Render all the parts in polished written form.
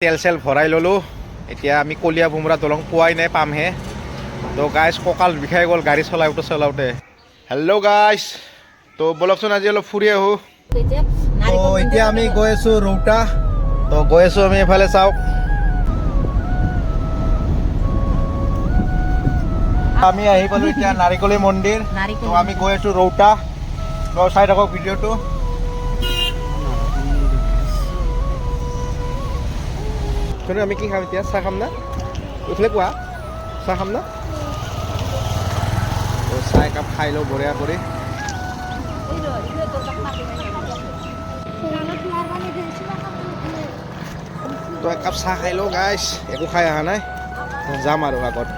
তেল চেল ভৰাই ল'লোঁ। এতিয়া আমি কলীয়া ভোমোৰা দলং পোৱাই নাই, পামহে। তো গাইজ কঁকাল বিষাই গ'ল গাড়ী চলাওঁতে। হেল্ল' গাইজ, তো বলকচোন আজি অলপ ফুৰি আহোঁ। তো এতিয়া আমি গৈ আছোঁ ৰৌতা। তো গৈ আছোঁ আমি এইফালে, চাওক আমি আহি পালোঁ এতিয়া নাৰিকলী মন্দিৰ। তো আমি গৈ আছোঁ ৰৌতা। তো চাই থাকক ভিডিঅ'টো। আমি কি খাম এতিয়া? চাহ খাম না? উঠিলে কোৱা, চাহ খাম না? চাহ একাপ খাই লওঁ বঢ়িয়া কৰি। তো একাপ চাহ খাই লওঁ গাইছ, একো খাই অহা নাই, যাম আৰু আগত।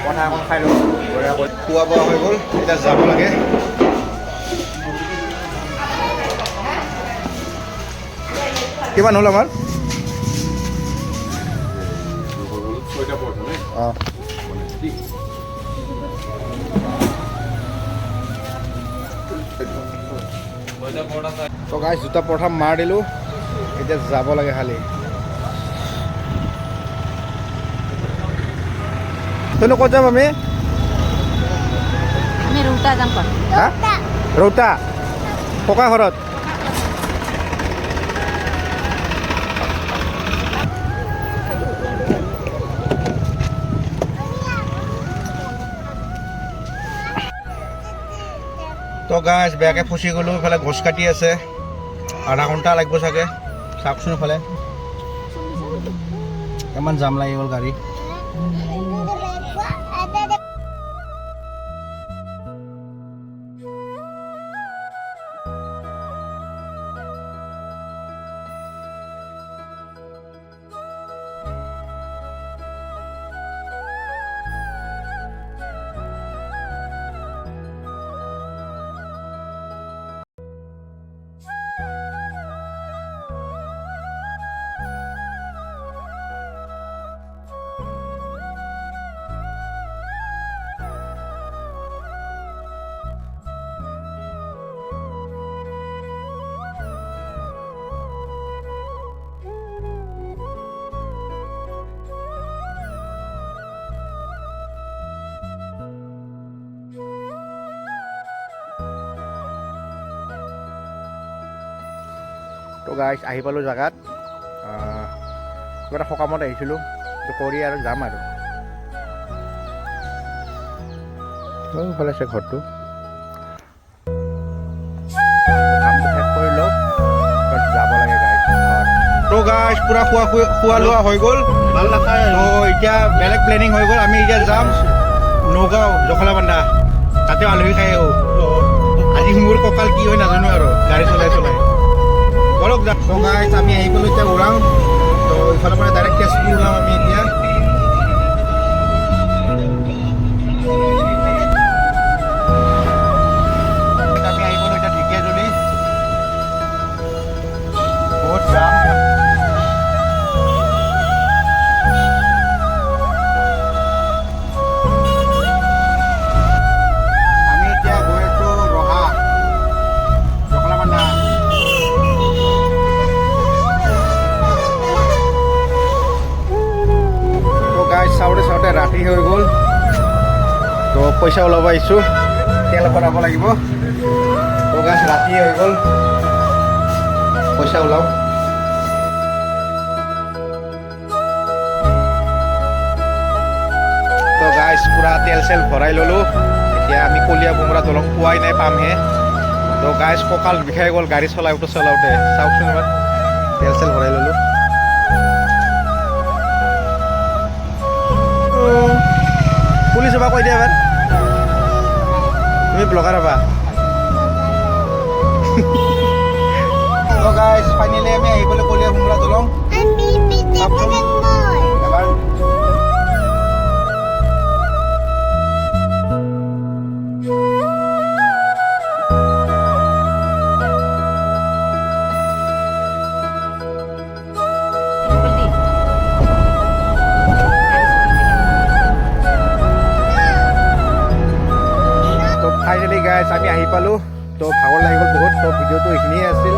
কথা এখন খাই লওঁ বঢ়িয়া কৰি। খোৱা বোৱা হৈ গ'ল, এতিয়া যাব লাগে। কিমান হ'ল আমাৰ? অঁ, তো গাইছ দুটা পৰঠা মাৰ দিলোঁ, এতিয়া যাব লাগে খালি। তইনো ক'ত যাম আমি? ৰৌতা যাম। হা? ৰৌতা ককা ঘৰত। তো গাইছ বেয়াকৈ ফচি গ'লোঁ। ইফালে গছ কাটি আছে, আধা ঘণ্টা লাগিব চাগে। চাওকচোন ইফালে ইমান জাম লাগি গ'ল গাড়ী। তো গাইছ আহি পালোঁ জেগাত। কিবা এটা সকামত আহিছিলোঁ, তো কৰি আৰু যাম আৰু। ইফালে আছে ঘৰটো, কামটো শেষ কৰি লওঁ, যাব লাগে গাইছ। তো গাইছ পূৰা খোৱা লোৱা হৈ গ'ল। তো এতিয়া বেলেগ প্লেনিং হৈ গ'ল। আমি এতিয়া যাম নগাঁও জখলাবন্ধা, তাতে আলহী খাই আহোঁ। আজি মোৰ কঁকাল কি হয় নাজানো আৰু গাড়ী চলাই বলক যাম। তো গাইছ আমি আহি পালোঁ এতিয়া ওৰাং। তো ইফালৰ পৰা ডাইৰেক্ট তেজপুৰ ওলাম আমি এতিয়া। আমি আহি পালোঁ এতিয়া ঢেকীয়াজুলি, বহুত যাম। আমি এতিয়া গৈ আছোঁ ৰহা জখলাবন্ধা। চাওঁতে ৰাতি হৈ গ'ল। তো পইচা ওলাব আহিছোঁ, তেল ভৰাব লাগিব। তো গাইছ ৰাতি হৈ গ'ল, পইচা ওলাওঁ। তো গাইছ পূৰা তেল চেল ভৰাই ল'লোঁ। এতিয়া আমি কলীয়া ভোমোৰা দলং পোৱাই নাই, পামহে। তো গাইছ কঁকাল বিষাই গ'ল গাড়ী চলাওঁতে। চাওকচোন এবাৰ, তেল চেল ভৰাই ল'লোঁ। পুলিচ হ'বা কৈ দিয়া এবাৰ, তুমি ব্লগাৰ হ'বা। তো গাইছ ফাইনেলি আমি আহি পালোঁ কলীয়া ভোমোৰা দলং। এবাৰ ফাইনেলি গাইজ আমি আহি পালোঁ তো ভাগৰ লাগি গ'ল বহুত তো ভিডিঅ'টো এইখিনিয়ে আছিল